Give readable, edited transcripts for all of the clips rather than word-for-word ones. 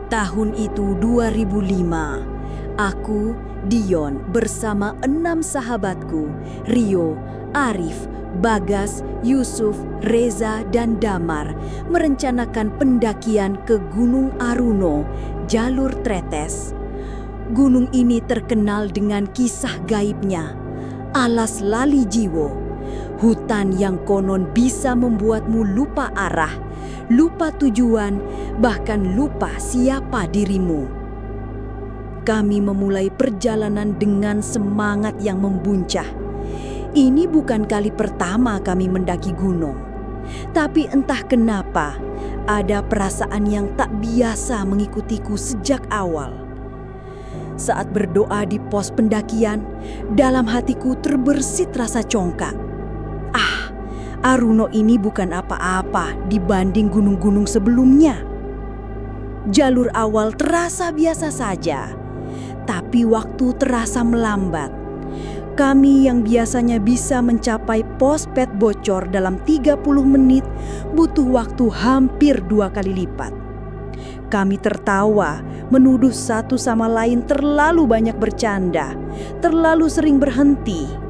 Tahun itu 2005. Aku, Dion, bersama 6 sahabatku, Rio, Arif, Bagas, Yusuf, Reza, dan Damar, merencanakan pendakian ke Gunung Aruno, jalur Tretes. Gunung ini terkenal dengan kisah gaibnya, alas lali jiwo, hutan yang konon bisa membuatmu lupa arah, lupa tujuan, bahkan lupa siapa dirimu. Kami memulai perjalanan dengan semangat yang membuncah. Ini bukan kali pertama kami mendaki gunung. Tapi entah kenapa, ada perasaan yang tak biasa mengikutiku sejak awal. Saat berdoa di pos pendakian, dalam hatiku terbersit rasa congkak. Aruno ini bukan apa-apa dibanding gunung-gunung sebelumnya. Jalur awal terasa biasa saja, tapi waktu terasa melambat. Kami yang biasanya bisa mencapai pos pet bocor dalam 30 menit butuh waktu hampir 2 kali lipat. Kami tertawa, menuduh satu sama lain terlalu banyak bercanda, terlalu sering berhenti.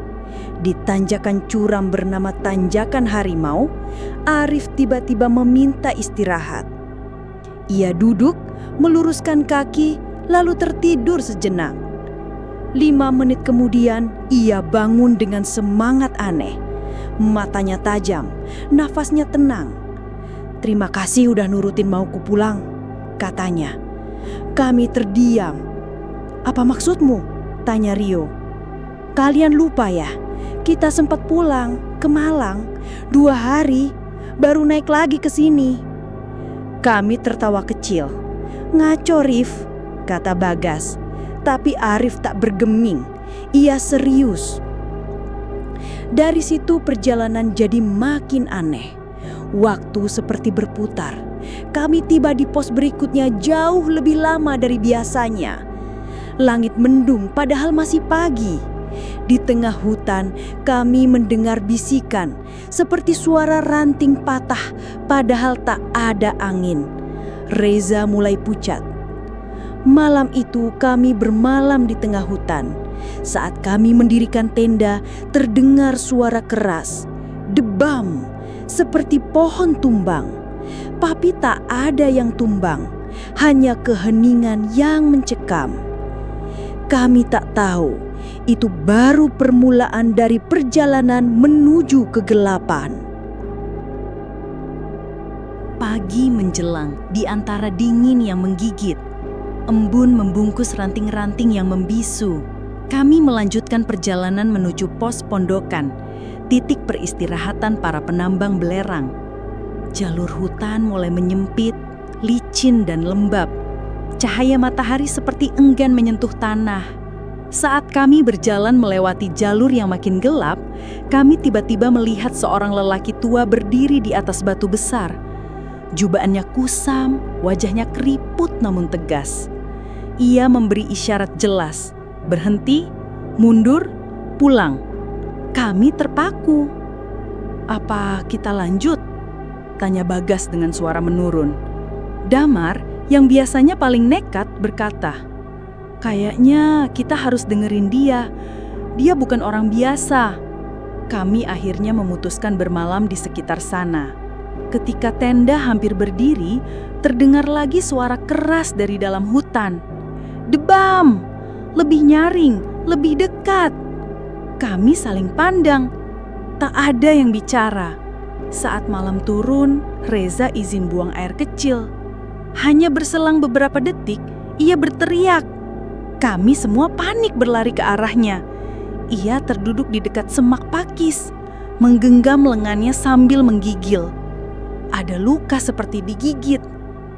Di tanjakan curam bernama Tanjakan Harimau, Arif tiba-tiba meminta istirahat. Ia duduk, meluruskan kaki, lalu tertidur sejenak. 5 menit kemudian, ia bangun dengan semangat aneh. Matanya tajam, nafasnya tenang. "Terima kasih udah nurutin mauku pulang," katanya. Kami terdiam. "Apa maksudmu?" tanya Rio. "Kalian lupa ya? Kita sempat pulang ke Malang 2 hari, baru naik lagi ke sini." Kami tertawa kecil. "Ngaco, Rif," kata Bagas. Tapi Arif tak bergeming, ia serius. Dari situ perjalanan jadi makin aneh. Waktu seperti berputar. Kami tiba di pos berikutnya jauh lebih lama dari biasanya. Langit mendung padahal masih pagi. Di tengah hutan kami mendengar bisikan seperti suara ranting patah padahal tak ada angin. Reza mulai pucat. Malam itu kami bermalam di tengah hutan. Saat kami mendirikan tenda, terdengar suara keras. Debam, seperti pohon tumbang. Tapi tak ada yang tumbang, hanya keheningan yang mencekam. Kami tak tahu, itu baru permulaan dari perjalanan menuju kegelapan. Pagi menjelang di antara dingin yang menggigit. Embun membungkus ranting-ranting yang membisu. Kami melanjutkan perjalanan menuju pos pondokan, titik peristirahatan para penambang belerang. Jalur hutan mulai menyempit, licin dan lembab. Cahaya matahari seperti enggan menyentuh tanah. Saat kami berjalan melewati jalur yang makin gelap, kami tiba-tiba melihat seorang lelaki tua berdiri di atas batu besar. Jubahannya kusam, wajahnya keriput namun tegas. Ia memberi isyarat jelas, berhenti, mundur, pulang. Kami terpaku. "Apa kita lanjut?" tanya Bagas dengan suara menurun. Damar, yang biasanya paling nekat, berkata, "Kayaknya kita harus dengerin dia. Dia bukan orang biasa." Kami akhirnya memutuskan bermalam di sekitar sana. Ketika tenda hampir berdiri, terdengar lagi suara keras dari dalam hutan. Debam! Lebih nyaring, lebih dekat. Kami saling pandang. Tak ada yang bicara. Saat malam turun, Reza izin buang air kecil. Hanya berselang beberapa detik, ia berteriak. Kami semua panik berlari ke arahnya. Ia terduduk di dekat semak pakis, menggenggam lengannya sambil menggigil. Ada luka seperti digigit,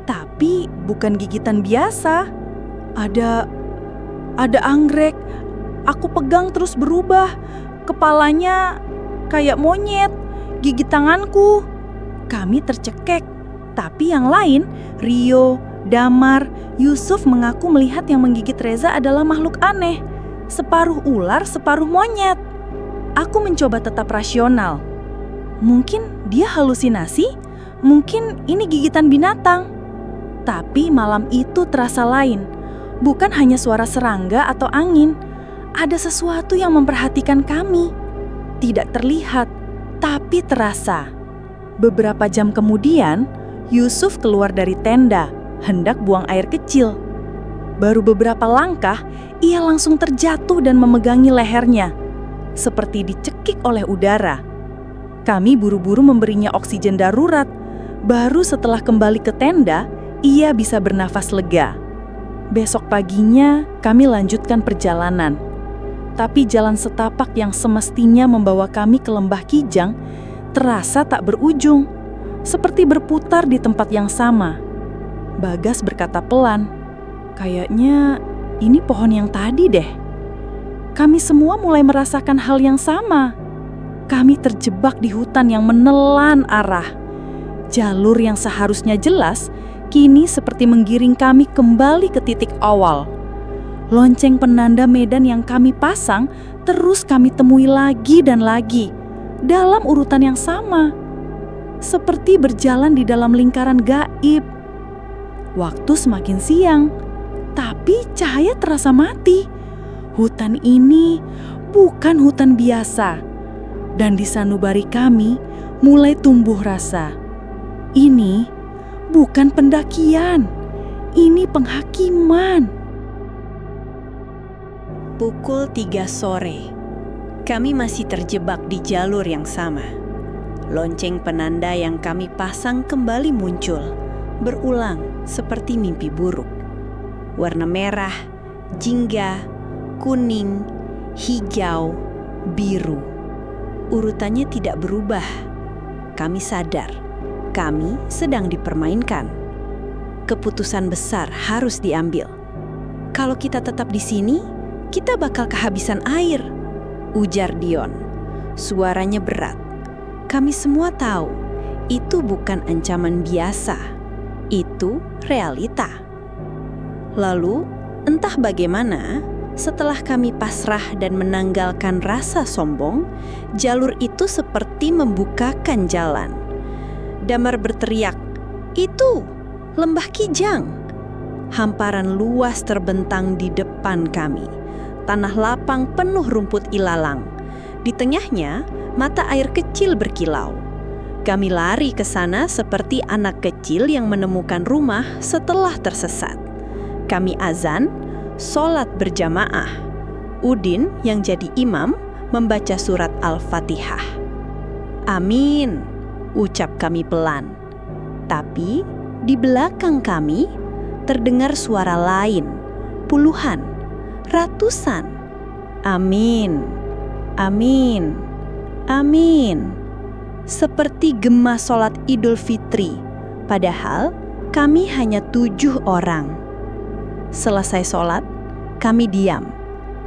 tapi bukan gigitan biasa. Ada anggrek. Aku pegang terus berubah. Kepalanya kayak monyet, gigit tanganku. Kami tercekek, tapi yang lain, Rio, Damar, Yusuf mengaku melihat yang menggigit Reza adalah makhluk aneh. Separuh ular, separuh monyet. Aku mencoba tetap rasional. Mungkin dia halusinasi, mungkin ini gigitan binatang. Tapi malam itu terasa lain. Bukan hanya suara serangga atau angin. Ada sesuatu yang memperhatikan kami. Tidak terlihat, tapi terasa. Beberapa jam kemudian, Yusuf keluar dari tenda, hendak buang air kecil. Baru beberapa langkah, ia langsung terjatuh dan memegangi lehernya, seperti dicekik oleh udara. Kami buru-buru memberinya oksigen darurat. Baru setelah kembali ke tenda, ia bisa bernafas lega. Besok paginya, kami lanjutkan perjalanan. Tapi jalan setapak yang semestinya membawa kami ke Lembah Kijang terasa tak berujung, seperti berputar di tempat yang sama. Bagas berkata pelan, "Kayaknya ini pohon yang tadi deh." Kami semua mulai merasakan hal yang sama. Kami terjebak di hutan yang menelan arah. Jalur yang seharusnya jelas, kini seperti menggiring kami kembali ke titik awal. Lonceng penanda medan yang kami pasang terus kami temui lagi dan lagi, dalam urutan yang sama. Seperti berjalan di dalam lingkaran gaib. Waktu semakin siang, tapi cahaya terasa mati. Hutan ini bukan hutan biasa. Dan di sanubari kami mulai tumbuh rasa. Ini bukan pendakian, ini penghakiman. Pukul 3 sore, kami masih terjebak di jalur yang sama. Lonceng penanda yang kami pasang kembali muncul, berulang seperti mimpi buruk. Warna merah, jingga, kuning, hijau, biru. Urutannya tidak berubah. Kami sadar, kami sedang dipermainkan. Keputusan besar harus diambil. Kalau kita tetap di sini, kita bakal kehabisan air, ujar Dion. Suaranya berat. Kami semua tahu, itu bukan ancaman biasa. Itu realita. Lalu, entah bagaimana, setelah kami pasrah dan menanggalkan rasa sombong, jalur itu seperti membukakan jalan. Damar berteriak, "Itu Lembah Kijang!" Hamparan luas terbentang di depan kami. Tanah lapang penuh rumput ilalang. Di tengahnya, mata air kecil berkilau. Kami lari ke sana seperti anak kecil yang menemukan rumah setelah tersesat. Kami azan, sholat berjamaah. Udin yang jadi imam membaca surat Al-Fatihah. "Amin," ucap kami pelan. Tapi di belakang kami terdengar suara lain, puluhan, ratusan. "Amin, amin, amin." Seperti gema sholat Idul Fitri, padahal kami hanya 7 orang. Selesai sholat, kami diam.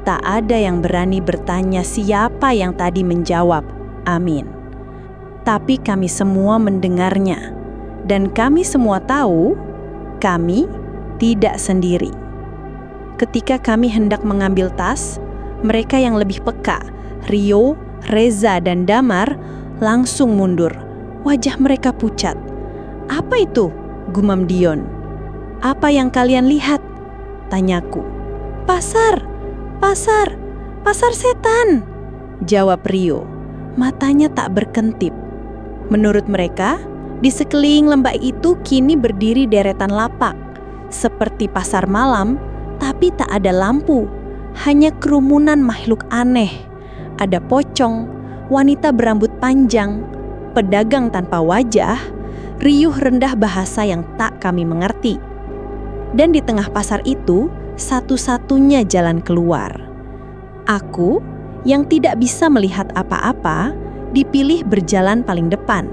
Tak ada yang berani bertanya siapa yang tadi menjawab "Amin." Tapi kami semua mendengarnya, dan kami semua tahu kami tidak sendiri. Ketika kami hendak mengambil tas, mereka yang lebih peka, Rio, Reza, dan Damar, langsung mundur. Wajah mereka pucat. "Apa itu?" gumam Dion. "Apa yang kalian lihat?" tanyaku. "Pasar, pasar, pasar setan," jawab Rio. Matanya tak berkentip. Menurut mereka, di sekeliling lembah itu kini berdiri deretan lapak, seperti pasar malam, tapi tak ada lampu, hanya kerumunan makhluk aneh. Ada pocong, wanita berambut panjang, pedagang tanpa wajah, riuh rendah bahasa yang tak kami mengerti. Dan di tengah pasar itu, satu-satunya jalan keluar. Aku, yang tidak bisa melihat apa-apa, dipilih berjalan paling depan.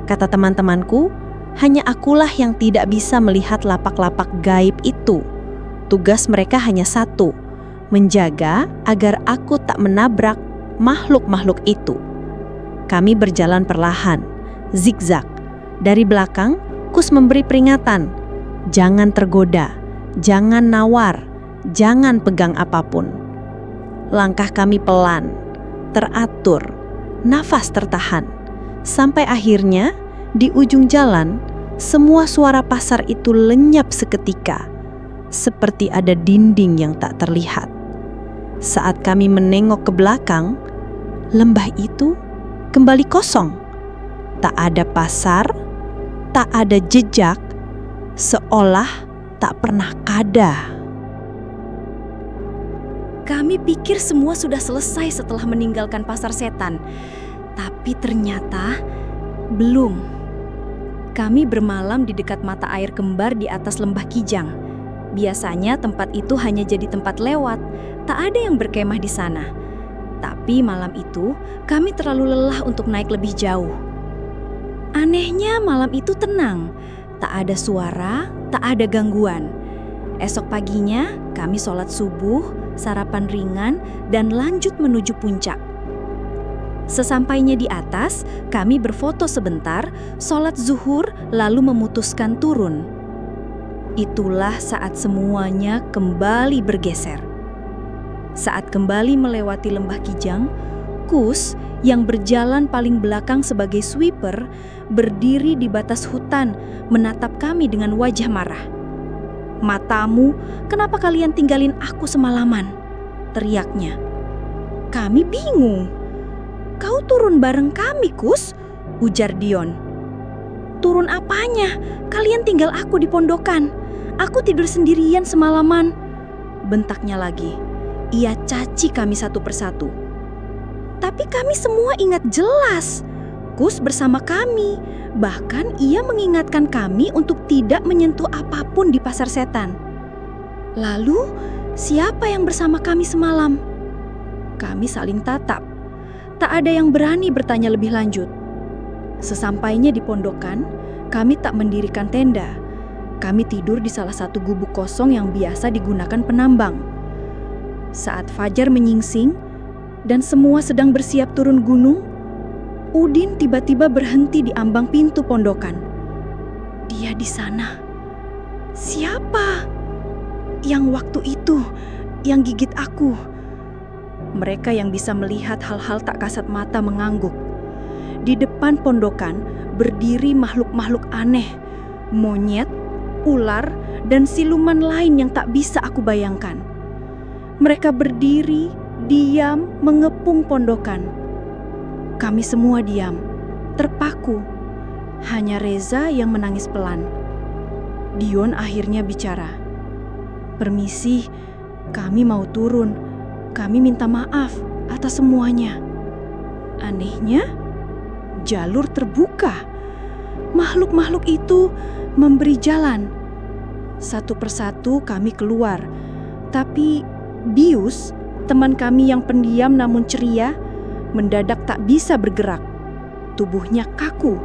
Kata teman-temanku, hanya akulah yang tidak bisa melihat lapak-lapak gaib itu. Tugas mereka hanya satu, menjaga agar aku tak menabrak makhluk-makhluk itu. Kami berjalan perlahan, zigzag. Dari belakang, Kus memberi peringatan. Jangan tergoda, jangan nawar, jangan pegang apapun. Langkah kami pelan, teratur, nafas tertahan. Sampai akhirnya, di ujung jalan, Semua suara pasar itu lenyap seketika, seperti ada dinding yang tak terlihat. Saat kami menengok ke belakang, lembah itu kembali kosong. Tak ada pasar, tak ada jejak, seolah tak pernah ada. Kami pikir semua sudah selesai setelah meninggalkan pasar setan. Tapi ternyata belum. Kami bermalam di dekat mata air kembar di atas lembah Kijang. Biasanya tempat itu hanya jadi tempat lewat, tak ada yang berkemah di sana. Tapi malam itu kami terlalu lelah untuk naik lebih jauh. Anehnya malam itu tenang, tak ada suara, tak ada gangguan. Esok paginya kami sholat subuh, sarapan ringan, dan lanjut menuju puncak. Sesampainya di atas, kami berfoto sebentar, sholat zuhur, lalu memutuskan turun. Itulah saat semuanya kembali bergeser. Saat kembali melewati lembah Kijang, Kus yang berjalan paling belakang sebagai sweeper berdiri di batas hutan menatap kami dengan wajah marah. "Matamu, kenapa kalian tinggalin aku semalaman?" teriaknya. Kami bingung. "Kau turun bareng kami, Kus," ujar Dion. "Turun apanya? Kalian tinggal aku di pondokan. Aku tidur sendirian semalaman," bentaknya lagi. Ia caci kami satu persatu. "Tapi kami semua ingat jelas. Kus bersama kami. Bahkan ia mengingatkan kami untuk tidak menyentuh apapun di pasar setan." "Lalu, siapa yang bersama kami semalam?" Kami saling tatap. Tak ada yang berani bertanya lebih lanjut. Sesampainya di pondokan, kami tak mendirikan tenda. Kami tidur di salah satu gubuk kosong yang biasa digunakan penambang. Saat fajar menyingsing dan semua sedang bersiap turun gunung, Udin tiba-tiba berhenti di ambang pintu pondokan. "Dia di sana." "Siapa?" "Yang waktu itu, yang gigit aku." Mereka yang bisa melihat hal-hal tak kasat mata mengangguk. Di depan pondokan berdiri makhluk-makhluk aneh, monyet, ular, dan siluman lain yang tak bisa aku bayangkan. Mereka berdiri, diam, mengepung pondokan. Kami semua diam, terpaku. Hanya Reza yang menangis pelan. Dion akhirnya bicara. "Permisi, kami mau turun. Kami minta maaf atas semuanya." Anehnya, jalur terbuka. Makhluk-makhluk itu memberi jalan. Satu persatu kami keluar. Tapi Bius, teman kami yang pendiam namun ceria, mendadak tak bisa bergerak. Tubuhnya kaku,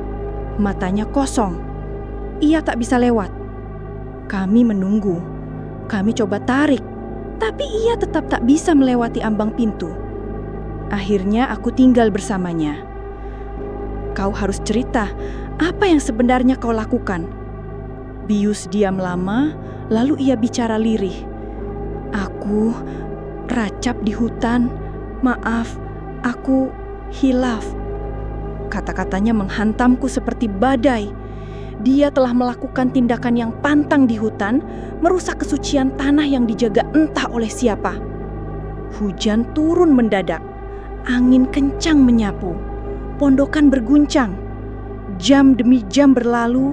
matanya kosong. Ia tak bisa lewat. Kami menunggu. Kami coba tarik, tapi ia tetap tak bisa melewati ambang pintu. Akhirnya aku tinggal bersamanya. "Kau harus cerita, apa yang sebenarnya kau lakukan?" Bius diam lama, lalu ia bicara lirih. "Aku racap di hutan. Maaf, aku hilaf." Kata-katanya menghantamku seperti badai. Dia telah melakukan tindakan yang pantang di hutan, merusak kesucian tanah yang dijaga entah oleh siapa. Hujan turun mendadak. Angin kencang menyapu. Pondokan berguncang. Jam demi jam berlalu.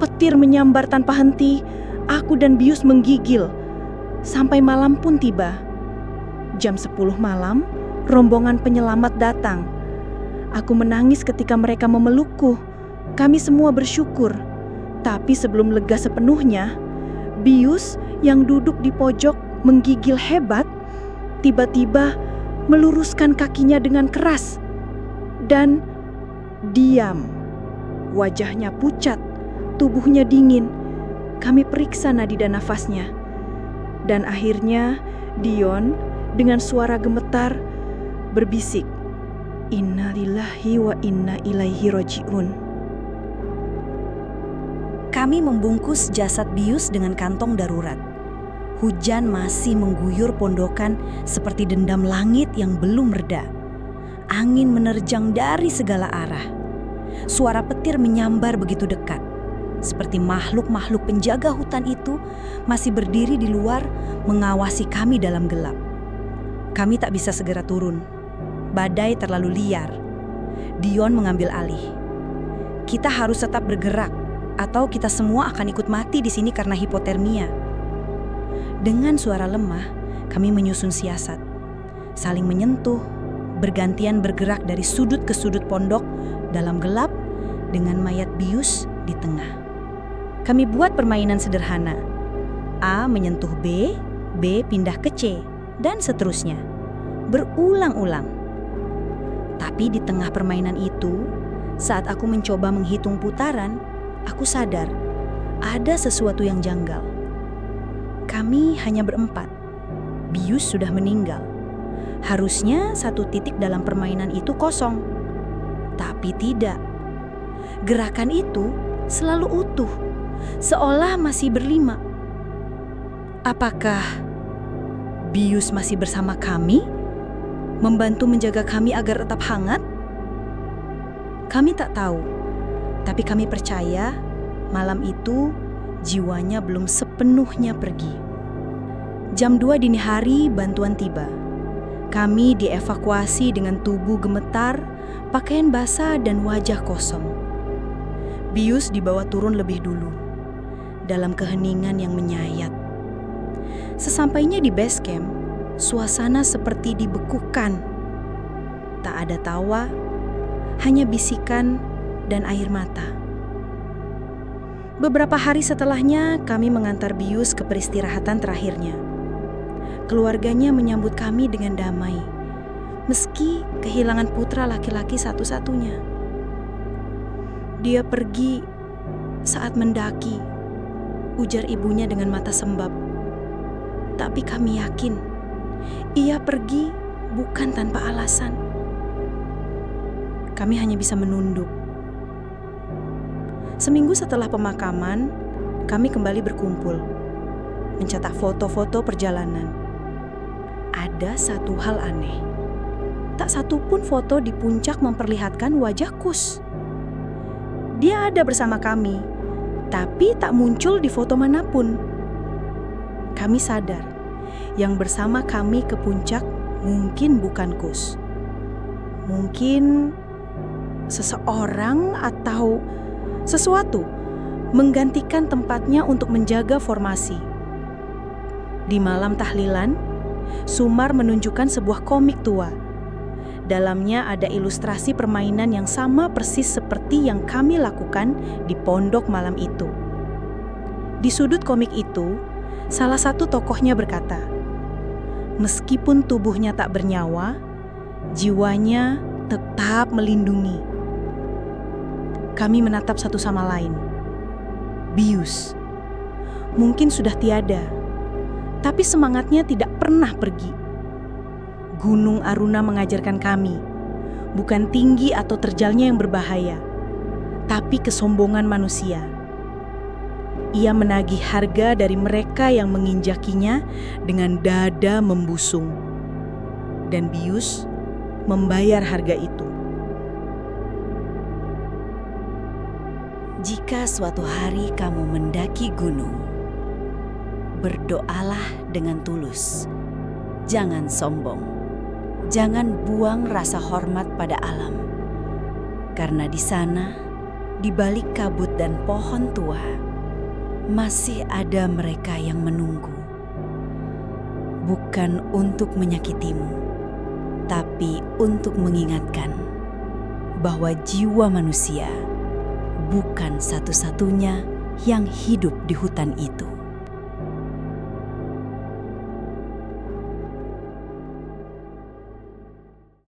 Petir menyambar tanpa henti. Aku dan Bius menggigil. Sampai malam pun tiba. Jam 10 malam, rombongan penyelamat datang. Aku menangis ketika mereka memelukku. Kami semua bersyukur. Tapi sebelum lega sepenuhnya, Bius yang duduk di pojok menggigil hebat, tiba-tiba meluruskan kakinya dengan keras dan diam. Wajahnya pucat, tubuhnya dingin. Kami periksa nadi dan nafasnya. Dan akhirnya Dion dengan suara gemetar berbisik, "Inna lillahi wa inna ilaihi roji'un." Kami membungkus jasad Bius dengan kantong darurat. Hujan masih mengguyur pondokan seperti dendam langit yang belum reda. Angin menerjang dari segala arah. Suara petir menyambar begitu dekat. seperti makhluk-makhluk penjaga hutan itu masih berdiri di luar mengawasi kami dalam gelap. Kami tak bisa segera turun. Badai terlalu liar. Dion mengambil alih. Kita harus tetap bergerak atau kita semua akan ikut mati di sini karena hipotermia. Dengan suara lemah, kami menyusun siasat. Saling menyentuh, bergantian bergerak dari sudut ke sudut pondok dalam gelap dengan mayat bius di tengah. Kami buat permainan sederhana. A menyentuh B, B pindah ke C, dan seterusnya. Berulang-ulang. Tapi di tengah permainan itu, saat aku mencoba menghitung putaran, aku sadar ada sesuatu yang janggal. Kami hanya berempat. Bius sudah meninggal. Harusnya satu titik dalam permainan itu kosong. Tapi tidak. Gerakan itu selalu utuh, seolah masih berlima. Apakah Bius masih bersama kami? Membantu menjaga kami agar tetap hangat? Kami tak tahu, tapi kami percaya malam itu jiwanya belum sepenuhnya pergi. Jam 2 dini hari bantuan tiba. Kami dievakuasi dengan tubuh gemetar, pakaian basah dan wajah kosong. Bius dibawa turun lebih dulu, dalam keheningan yang menyayat. Sesampainya di base camp, suasana seperti dibekukan. Tak ada tawa, hanya bisikan dan air mata. Beberapa hari setelahnya, kami mengantar Bius ke peristirahatan terakhirnya. Keluarganya menyambut kami dengan damai, meski kehilangan putra laki-laki satu-satunya. Dia pergi saat mendaki, ujar ibunya dengan mata sembab. Tapi kami yakin, ia pergi bukan tanpa alasan. Kami hanya bisa menunduk. Seminggu setelah pemakaman, kami kembali berkumpul, mencetak foto-foto perjalanan. Ada satu hal aneh. Tak satu pun foto di puncak memperlihatkan wajah Kus. Dia ada bersama kami, tapi tak muncul di foto manapun. Kami sadar, yang bersama kami ke puncak mungkin bukan Kus. Mungkin seseorang atau sesuatu menggantikan tempatnya untuk menjaga formasi. Di malam tahlilan, Sumar menunjukkan sebuah komik tua. Dalamnya ada ilustrasi permainan yang sama persis seperti yang kami lakukan di pondok malam itu. Di sudut komik itu, salah satu tokohnya berkata, "Meskipun tubuhnya tak bernyawa, jiwanya tetap melindungi." Kami menatap satu sama lain. Bius mungkin sudah tiada, tapi semangatnya tidak pernah pergi. Gunung Aruna mengajarkan kami, bukan tinggi atau terjalnya yang berbahaya, tapi kesombongan manusia. Ia menagih harga dari mereka yang menginjakinya dengan dada membusung. Dan Bius membayar harga itu. Jika suatu hari kamu mendaki gunung, berdoalah dengan tulus. Jangan sombong. Jangan buang rasa hormat pada alam. Karena di sana, di balik kabut dan pohon tua, masih ada mereka yang menunggu. Bukan untuk menyakitimu, tapi untuk mengingatkan bahwa jiwa manusia bukan satu-satunya yang hidup di hutan itu.